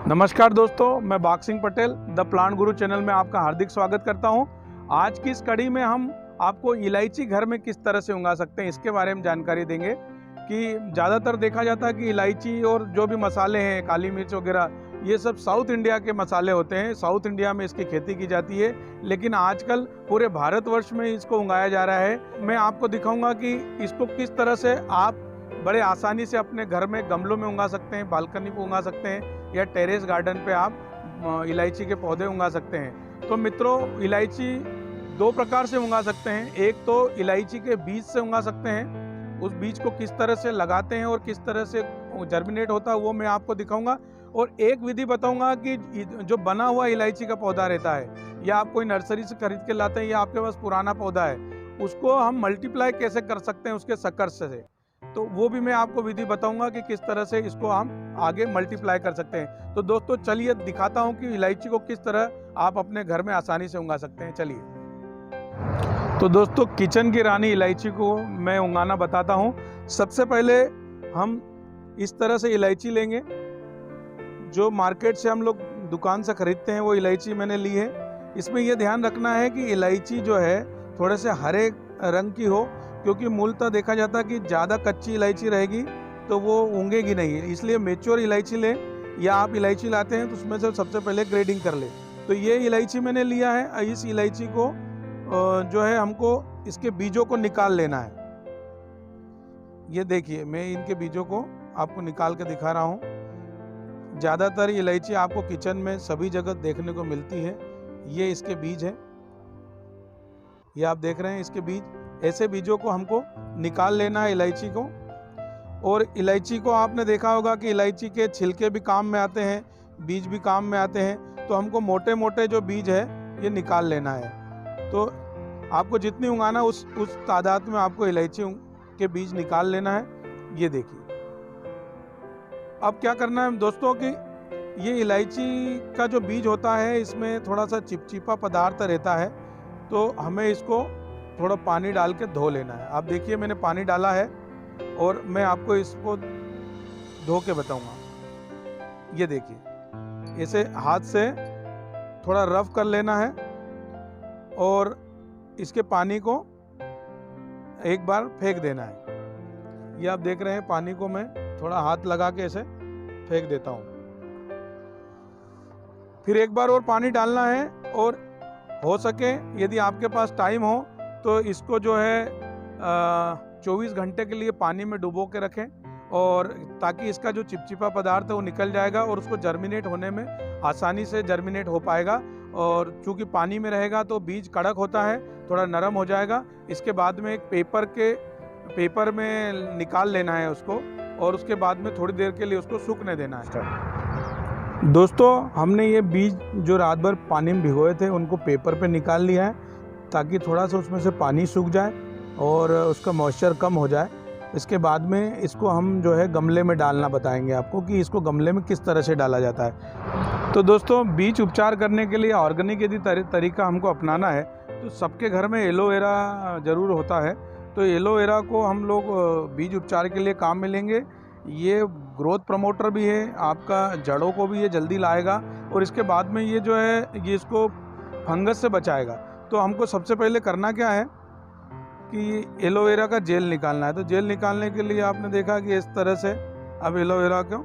नमस्कार दोस्तों, मैं बाग Singh Patel the plant Guru channel में आपका हार्दिक स्वागत करता हूं। आज की इस कड़ी में हम आपको इलायची घर में किस तरह से उगा सकते हैं इसके बारे में जानकारी देंगे। कि ज़्यादातर देखा जाता है कि इलायची और जो भी मसाले हैं, काली मिर्च वगैरह, ये सब साउथ इंडिया के मसाले होते हैं। साउथ इंडिया में इसकी खेती की जाती है, लेकिन आजकल पूरे भारतवर्ष में इसको उगाया जा रहा है। मैं आपको दिखाऊंगा कि इसको किस तरह से आप बड़े आसानी से अपने घर में गमलों में उगा सकते हैं, बालकनी पर उगा सकते हैं, या टेरेस गार्डन पे आप इलायची के पौधे उगा सकते हैं। तो मित्रों, इलायची दो प्रकार से उगा सकते हैं। एक तो इलायची के बीज से उगा सकते हैं, उस बीज को किस तरह से लगाते हैं और किस तरह से जर्मिनेट होता है वो मैं आपको दिखाऊंगा। और एक विधि बताऊंगा कि जो बना हुआ इलायची का पौधा रहता है, या आप कोई नर्सरी से खरीद के लाते हैं, या आपके पास पुराना पौधा है, उसको हम मल्टीप्लाई कैसे कर सकते हैं उसके शक्कर से, तो वो भी मैं आपको विधि बताऊंगा कि किस तरह से इसको हम आगे मल्टीप्लाई कर सकते हैं। तो दोस्तों चलिए दिखाता हूं कि इलायची को किस तरह आप अपने घर में आसानी से उगा सकते हैं। चलिए, तो दोस्तों किचन की रानी इलायची को मैं उगाना बताता हूं। सबसे पहले हम इस तरह से इलायची लेंगे। जो मार्केट से हम लोग दुकान से खरीदते हैं वो इलायची मैंने ली है। इसमें यह ध्यान रखना है कि इलायची जो है थोड़े से हरे रंग की हो, क्योंकि मूलतः देखा जाता है कि ज़्यादा कच्ची इलायची रहेगी तो वो उगेगी नहीं। इसलिए मेच्योर इलायची लें, या आप इलायची लाते हैं तो उसमें से सबसे पहले ग्रेडिंग कर लें। तो ये इलायची मैंने लिया है। इस इलायची को जो है हमको इसके बीजों को निकाल लेना है। ये देखिए, मैं इनके बीजों को आपको निकाल के दिखा रहा हूँ। ज़्यादातर इलायची आपको किचन में सभी जगह देखने को मिलती है। ये इसके बीज हैं, ये आप देख रहे हैं इसके बीज। ऐसे बीजों को हमको निकाल लेना है इलायची को। और इलायची को आपने देखा होगा कि इलायची के छिलके भी काम में आते हैं, बीज भी काम में आते हैं। तो हमको मोटे मोटे जो बीज है ये निकाल लेना है। तो आपको जितनी उगाना उस तादाद में आपको इलायची के बीज निकाल लेना है। ये देखिए, अब क्या करना है दोस्तों कि ये इलायची का जो बीज होता है इसमें थोड़ा सा चिपचिपा पदार्थ रहता है, तो हमें इसको थोड़ा पानी डाल के धो लेना है। आप देखिए, मैंने पानी डाला है और मैं आपको इसको धो के बताऊंगा। ये देखिए, ऐसे हाथ से थोड़ा रफ कर लेना है और इसके पानी को एक बार फेंक देना है। ये आप देख रहे हैं, पानी को मैं थोड़ा हाथ लगा के ऐसे फेंक देता हूँ। फिर एक बार और पानी डालना है, और हो सके यदि आपके पास टाइम हो तो इसको जो है 24 घंटे के लिए पानी में डुबो के रखें, और ताकि इसका जो चिपचिपा पदार्थ है वो निकल जाएगा और उसको जर्मिनेट होने में आसानी से जर्मिनेट हो पाएगा। और चूंकि पानी में रहेगा तो बीज कड़क होता है, थोड़ा नरम हो जाएगा। इसके बाद में एक पेपर में निकाल लेना है उसको, और उसके बाद में थोड़ी देर के लिए उसको सूखने देना है। दोस्तों, हमने ये बीज जो रात भर पानी में भिगोए थे उनको पेपर पे निकाल लिया है, ताकि थोड़ा सा उसमें से पानी सूख जाए और उसका मॉइस्चर कम हो जाए। इसके बाद में इसको हम जो है गमले में डालना बताएंगे आपको कि इसको गमले में किस तरह से डाला जाता है। तो दोस्तों, बीज उपचार करने के लिए ऑर्गेनिक यदि तरीका हमको अपनाना है तो सबके घर में एलोवेरा ज़रूर होता है। तो एलोवेरा को हम लोग बीज उपचार के लिए काम में लेंगे। ये ग्रोथ प्रमोटर भी है, आपका जड़ों को भी ये जल्दी लाएगा, और इसके बाद में ये जो है ये इसको फंगस से बचाएगा। तो हमको सबसे पहले करना क्या है कि एलोवेरा का जेल निकालना है। तो जेल निकालने के लिए आपने देखा कि इस तरह से अब एलोवेरा को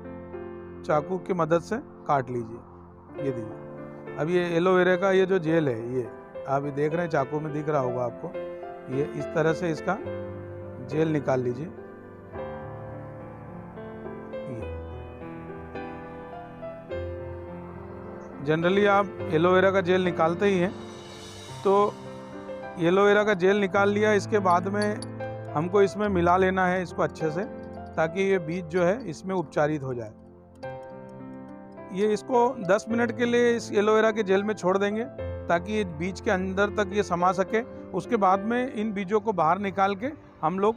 चाकू की मदद से काट लीजिए। ये देखिए, अब ये एलोवेरा का ये जो जेल है, ये आप ये देख रहे हैं, चाकू में दिख रहा होगा आपको। ये इस तरह से इसका जेल निकाल लीजिए। जनरली आप एलोवेरा का जेल निकालते ही हैं। तो एलोवेरा का जेल निकाल लिया, इसके बाद में हमको इसमें मिला लेना है इसको अच्छे से, ताकि ये बीज जो है इसमें उपचारित हो जाए। ये इसको 10 मिनट के लिए इस एलोवेरा के जेल में छोड़ देंगे, ताकि ये बीज के अंदर तक ये समा सके। उसके बाद में इन बीजों को बाहर निकाल के हम लोग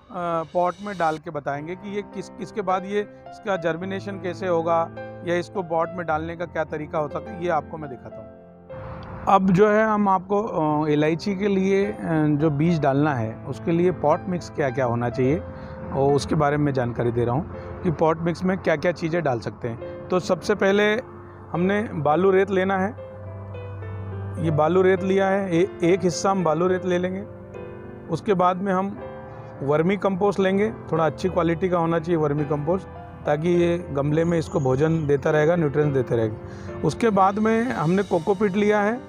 पॉट में डाल के बताएंगे कि ये किसके बाद ये इसका जर्मिनेशन कैसे होगा, या इसको पॉट में डालने का क्या तरीका हो सकता है, ये आपको मैं दिखाता हूँ। अब जो है हम आपको इलायची के लिए जो बीज डालना है उसके लिए पॉट मिक्स क्या क्या होना चाहिए और उसके बारे में जानकारी दे रहा हूँ कि पॉट मिक्स में क्या क्या चीज़ें डाल सकते हैं। तो सबसे पहले हमने बालू रेत लेना है। ये बालू रेत लिया है, एक हिस्सा हम बालू रेत ले लेंगे। उसके बाद में हम वर्मी कंपोस्ट लेंगे, थोड़ा अच्छी क्वालिटी का होना चाहिए वर्मी कंपोस्ट, ताकि ये गमले में इसको भोजन देता रहेगा, न्यूट्रिएंट्स देते रहेगा। उसके बाद में हमने कोकोपीट लिया है,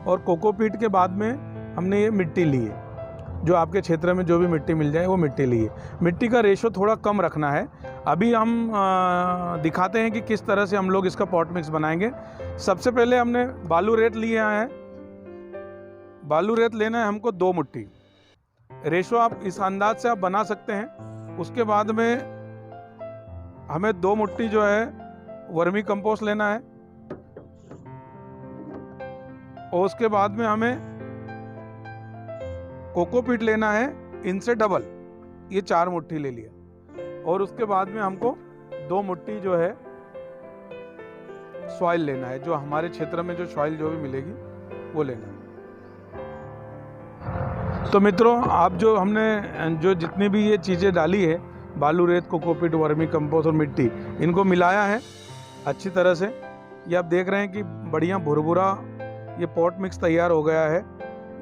और कोकोपीट के बाद में हमने ये मिट्टी ली है। जो आपके क्षेत्र में जो भी मिट्टी मिल जाए वो मिट्टी ली है। मिट्टी का रेशो थोड़ा कम रखना है। अभी हम दिखाते हैं कि किस तरह से हम लोग इसका पॉट मिक्स बनाएंगे। सबसे पहले हमने बालू रेत लिया है। बालू रेत लेना है हमको 2 मुट्ठी। रेशो आप इस अंदाज से आप बना सकते हैं। उसके बाद में हमें 2 मुट्ठी जो है वर्मी कंपोस्ट लेना है, और उसके बाद में हमें कोकोपीट लेना है, इनसे डबल, ये 4 मुट्ठी ले लिया। और उसके बाद में हमको 2 मुट्ठी जो है सॉइल लेना है, जो हमारे क्षेत्र में जो सॉइल जो भी मिलेगी वो लेना है। तो मित्रों, आप जो हमने जो जितनी भी ये चीज़ें डाली है, बालू रेत, कोकोपीट, वर्मी कंपोस्ट और मिट्टी, इनको मिलाया है अच्छी तरह से। ये आप देख रहे हैं कि बढ़िया भुरभुरा ये पॉट मिक्स तैयार हो गया है।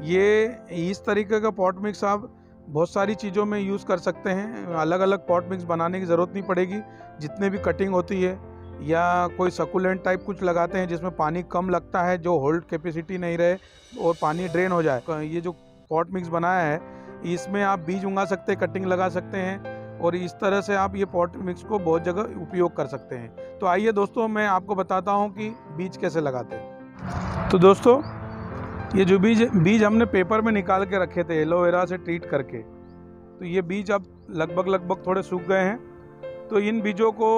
ये इस तरीके का पॉट मिक्स आप बहुत सारी चीज़ों में यूज़ कर सकते हैं। अलग अलग पॉट मिक्स बनाने की ज़रूरत नहीं पड़ेगी। जितने भी कटिंग होती है या कोई सकुलेंट टाइप कुछ लगाते हैं जिसमें पानी कम लगता है, जो होल्ड कैपेसिटी नहीं रहे और पानी ड्रेन हो जाए, ये जो पॉट मिक्स बनाया है इसमें आप बीज उगा सकते हैं, कटिंग लगा सकते हैं, और इस तरह से आप ये पॉट मिक्स को बहुत जगह उपयोग कर सकते हैं। तो आइए दोस्तों, मैं आपको बताता हूँ कि बीज कैसे लगाते हैं। तो दोस्तों, ये जो बीज हमने पेपर में निकाल के रखे थे एलोवेरा से ट्रीट करके, तो ये बीज अब लगभग थोड़े सूख गए हैं। तो इन बीजों को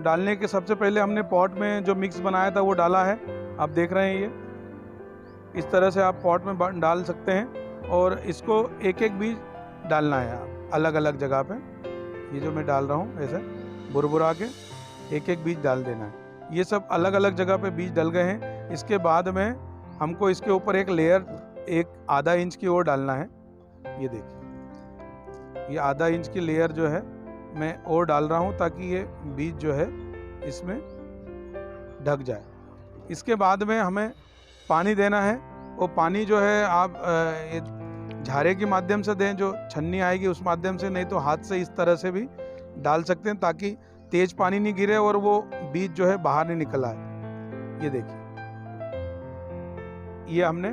डालने के सबसे पहले हमने पॉट में जो मिक्स बनाया था वो डाला है। आप देख रहे हैं, ये इस तरह से आप पॉट में डाल सकते हैं, और इसको एक एक बीज डालना है आप अलग अलग जगह पे। ये जो मैं डाल रहा हूँ ऐसे बुरबुरा के एक एक बीज डाल देना है। ये सब अलग अलग जगह पे बीज डल गए हैं। इसके बाद में हमको इसके ऊपर एक लेयर, एक आधा इंच की और डालना है। ये देखिए, ये आधा इंच की लेयर जो है मैं और डाल रहा हूँ, ताकि ये बीज जो है इसमें ढक जाए। इसके बाद में हमें पानी देना है, और पानी जो है आप झारे के माध्यम से दें, जो छन्नी आएगी उस माध्यम से, नहीं तो हाथ से इस तरह से भी डाल सकते हैं, ताकि तेज पानी नहीं गिरे और वो बीज जो है बाहर नहीं निकल आए। ये देखिए, ये हमने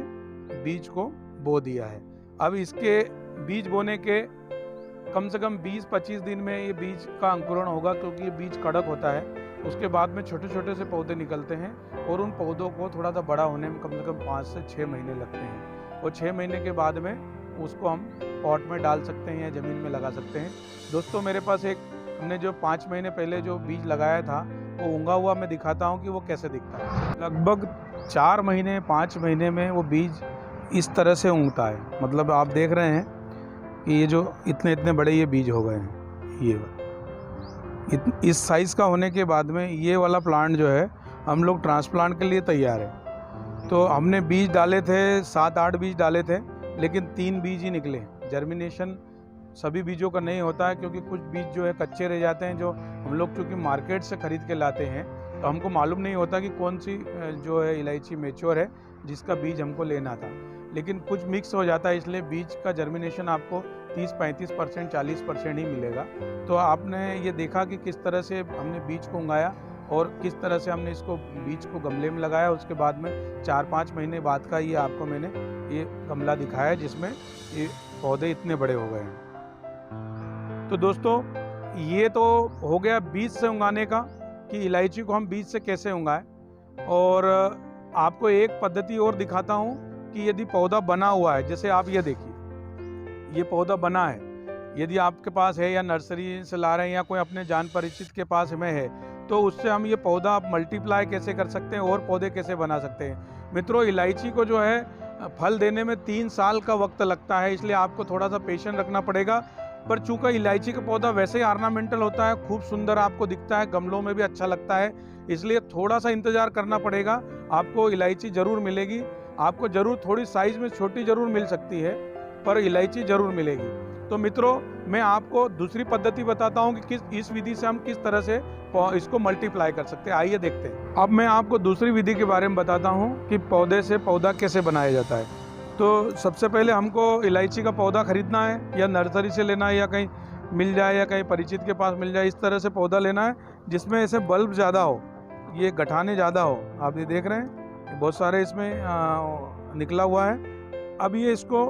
बीज को बो दिया है। अब इसके बीज बोने के कम से कम 20-25 दिन में ये बीज का अंकुरण होगा, क्योंकि ये बीज कड़क होता है। उसके बाद में छोटे छोटे से पौधे निकलते हैं, और उन पौधों को थोड़ा सा बड़ा होने में कम से कम 5 से 6 महीने लगते हैं। और 6 महीने के बाद में उसको हम पॉट में डाल सकते हैं या ज़मीन में लगा सकते हैं। दोस्तों, मेरे पास एक हमने जो 5 महीने पहले जो बीज लगाया था वो उगा हुआ मैं दिखाता हूँ कि वो कैसे दिखता है। लगभग 4 महीने 5 महीने में वो बीज इस तरह से उगता है। मतलब आप देख रहे हैं कि ये जो इतने बड़े ये बीज हो गए हैं। ये इस साइज़ का होने के बाद में ये वाला प्लांट जो है हम लोग ट्रांसप्लांट के लिए तैयार है। तो हमने बीज डाले थे, 7-8 बीज डाले थे, लेकिन 3 बीज ही निकले। जर्मिनेशन सभी बीजों का नहीं होता है, क्योंकि कुछ बीज जो है कच्चे रह जाते हैं, जो हम लोग चूँकि मार्केट से ख़रीद के लाते हैं, तो हमको मालूम नहीं होता कि कौन सी जो है इलायची मैच्योर है जिसका बीज हमको लेना था। लेकिन कुछ मिक्स हो जाता है, इसलिए बीज का जर्मिनेशन आपको 30-35%, 40% ही मिलेगा। तो आपने ये देखा कि किस तरह से हमने बीज को उगाया और किस तरह से हमने इसको बीज को गमले में लगाया। उसके बाद में 4-5 महीने बाद का ये आपको मैंने ये गमला दिखाया, जिसमें ये पौधे इतने बड़े हो गए हैं। तो दोस्तों, ये तो हो गया बीज से उगाने का, कि इलायची को हम बीज से कैसे उगाएं। और आपको एक पद्धति और दिखाता हूँ कि यदि पौधा बना हुआ है, जैसे आप ये देखिए, ये पौधा बना है, यदि आपके पास है या नर्सरी से ला रहे हैं या कोई अपने जान परिचित के पास में है, तो उससे हम ये पौधा आप मल्टीप्लाई कैसे कर सकते हैं और पौधे कैसे बना सकते हैं। मित्रों, इलायची को जो है फल देने में 3 साल का वक्त लगता है, इसलिए आपको थोड़ा सा पेशेंस रखना पड़ेगा। पर चूँकि इलायची का पौधा वैसे ही ऑर्नामेंटल होता है, खूब सुंदर आपको दिखता है, गमलों में भी अच्छा लगता है, इसलिए थोड़ा सा इंतज़ार करना पड़ेगा। आपको इलायची ज़रूर मिलेगी। आपको ज़रूर थोड़ी साइज़ में छोटी ज़रूर मिल सकती है, पर इलायची ज़रूर मिलेगी। तो मित्रों, मैं आपको दूसरी पद्धति बताता हूँ कि इस विधि से हम किस तरह से इसको मल्टीप्लाई कर सकते हैं। आइए देखते हैं। अब मैं आपको दूसरी विधि के बारे में बताता हूँ कि पौधे से पौधा कैसे बनाया जाता है। तो सबसे पहले हमको इलायची का पौधा खरीदना है, या नर्सरी से लेना है, या कहीं मिल जाए, या कहीं परिचित के पास मिल जाए। इस तरह से पौधा लेना है जिसमें ऐसे बल्ब ज़्यादा हो, ये गठाने ज़्यादा हो। आप ये देख रहे हैं बहुत सारे इसमें निकला हुआ है। अब ये इसको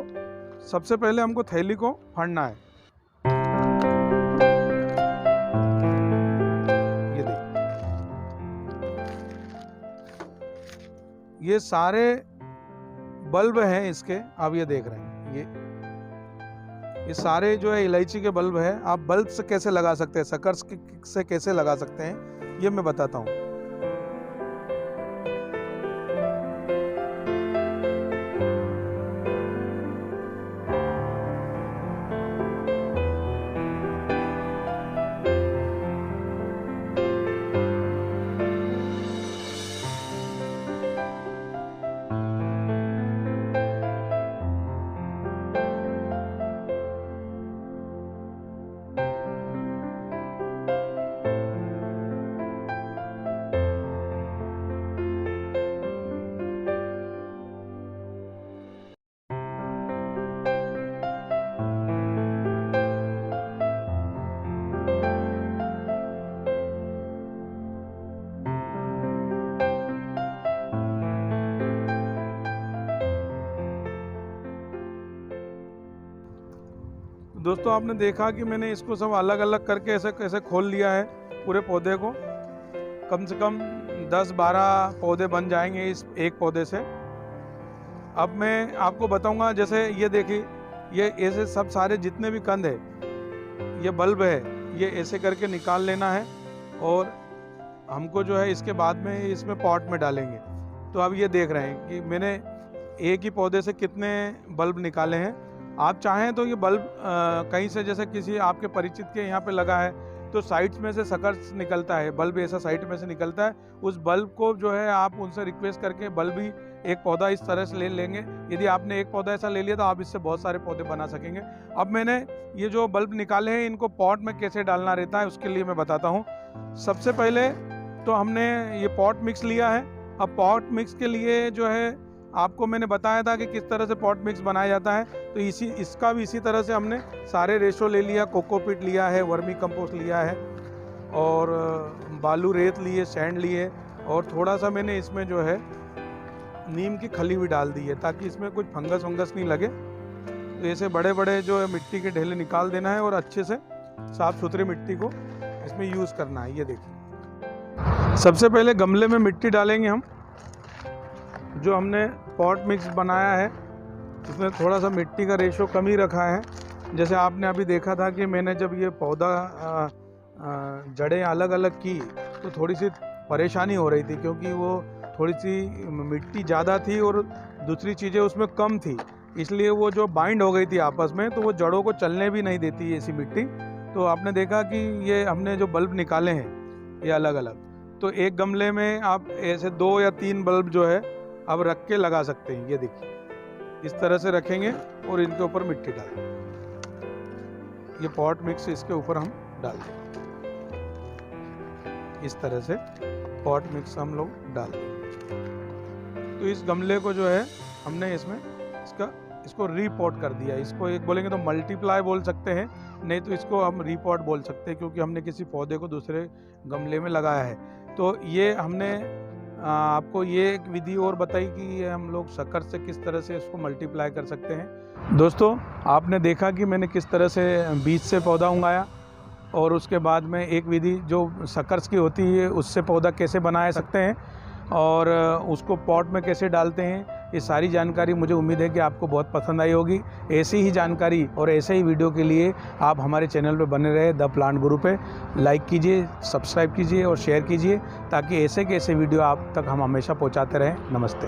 सबसे पहले हमको थैली को फाड़ना है। ये देखिए, ये सारे बल्ब हैं इसके। आप ये देख रहे हैं, ये सारे जो है इलायची के बल्ब है। आप बल्ब से कैसे लगा सकते हैं, सकर्स से कैसे लगा सकते हैं, ये मैं बताता हूँ। दोस्तों, आपने देखा कि मैंने इसको सब अलग अलग करके ऐसे कैसे खोल लिया है पूरे पौधे को। कम से कम 10-12 पौधे बन जाएंगे इस एक पौधे से। अब मैं आपको बताऊंगा, जैसे ये देखिए, ये ऐसे सब सारे जितने भी कंद है, ये बल्ब है, ये ऐसे करके निकाल लेना है। और हमको जो है इसके बाद में इसमें पॉट में डालेंगे। तो अब ये देख रहे हैं कि मैंने एक ही पौधे से कितने बल्ब निकाले हैं। आप चाहें तो ये बल्ब कहीं से, जैसे किसी आपके परिचित के यहाँ पे लगा है, तो साइड्स में से सकर्स निकलता है, बल्ब ऐसा साइड में से निकलता है। उस बल्ब को जो है आप उनसे रिक्वेस्ट करके बल्ब ही एक पौधा इस तरह से ले लेंगे। यदि आपने एक पौधा ऐसा ले लिया तो आप इससे बहुत सारे पौधे बना सकेंगे। अब मैंने ये जो बल्ब निकाले हैं, इनको पॉट में कैसे डालना रहता है उसके लिए मैं बताता हूँ। सबसे पहले तो हमने ये पॉट मिक्स लिया है। अब पॉट मिक्स के लिए जो है आपको मैंने बताया था कि किस तरह से पॉट मिक्स बनाया जाता है। तो इसका भी इसी तरह से हमने सारे रेशो ले लिया। कोकोपीट लिया है, वर्मी कंपोस्ट लिया है, और बालू रेत लिए, सैंड लिए, और थोड़ा सा मैंने इसमें जो है नीम की खली भी डाल दी है, ताकि इसमें कुछ फंगस वंगस नहीं लगे। तो ऐसे बड़े बड़े जो है मिट्टी के ढेले निकाल देना है, और अच्छे से साफ़ सुथरी मिट्टी को इसमें यूज़ करना है। ये देखिए, सबसे पहले गमले में मिट्टी डालेंगे हम। जो हमने पॉट मिक्स बनाया है, इसमें थोड़ा सा मिट्टी का रेशो कम ही रखा है। जैसे आपने अभी देखा था कि मैंने जब ये पौधा जड़ें अलग अलग की, तो थोड़ी सी परेशानी हो रही थी, क्योंकि वो थोड़ी सी मिट्टी ज़्यादा थी और दूसरी चीज़ें उसमें कम थी। इसलिए वो जो बाइंड हो गई थी आपस में, तो वो जड़ों को चलने भी नहीं देती है ऐसी मिट्टी। तो आपने देखा कि ये हमने जो बल्ब निकाले हैं ये अलग अलग, तो एक गमले में आप ऐसे 2 या 3 बल्ब जो है अब रख के लगा सकते हैं। ये देखिए, इस तरह से रखेंगे और इनके ऊपर मिट्टी डाल देंगे। ये पॉट मिक्स इसके ऊपर हम डाल देंगे। इस तरह से पॉट मिक्स हम लोग डाल देंगे। तो इस गमले को जो है हमने इसमें इसको रीपॉट कर दिया। इसको एक बोलेंगे तो मल्टीप्लाई बोल सकते हैं, नहीं तो इसको हम रीपॉट बोल सकते हैं, क्योंकि हमने किसी पौधे को दूसरे गमले में लगाया है। तो ये हमने आपको ये एक विधि और बताई कि ये हम लोग शक्कर से किस तरह से इसको मल्टीप्लाई कर सकते हैं। दोस्तों, आपने देखा कि मैंने किस तरह से बीज से पौधा उगाया, और उसके बाद में एक विधि जो शक्कर्स की होती है उससे पौधा कैसे बना सकते हैं, और उसको पॉट में कैसे डालते हैं। ये सारी जानकारी मुझे उम्मीद है कि आपको बहुत पसंद आई होगी। ऐसी ही जानकारी और ऐसे ही वीडियो के लिए आप हमारे चैनल पर बने रहे, द प्लांट गुरु पे लाइक कीजिए, सब्सक्राइब कीजिए और शेयर कीजिए, ताकि ऐसे के ऐसे वीडियो आप तक हम हमेशा पहुंचाते रहें। नमस्ते।